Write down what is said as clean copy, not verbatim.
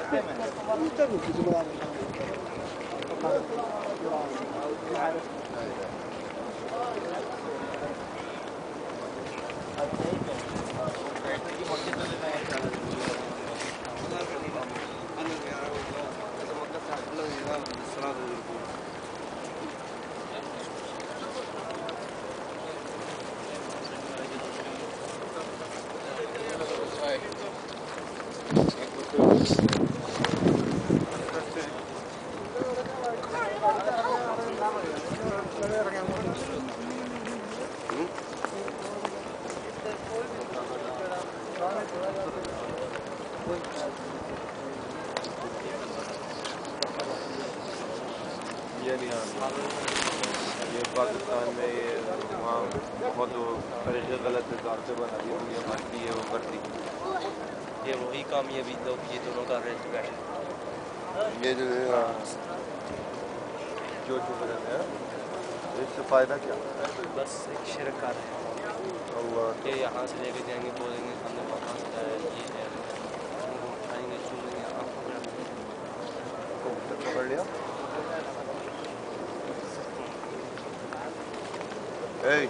ये पाकिस्तान में ये वहाँ बहुत तरीके गलत हिसाब से बना दी दुनिया मानती है वो करती। ये वही काम ये भी लोग ये दोनों कर रहे थे बैठे ये जो जो रहते हैं इससे फ़ायदा क्या? बस एक शिरक कर रहे हैं ये यहाँ से लेके जाएंगे बोलेंगे हमने वहाँ से जाया ये है उनको उठाएंगे छूएंगे आँखों में पकड़ लिया। Hey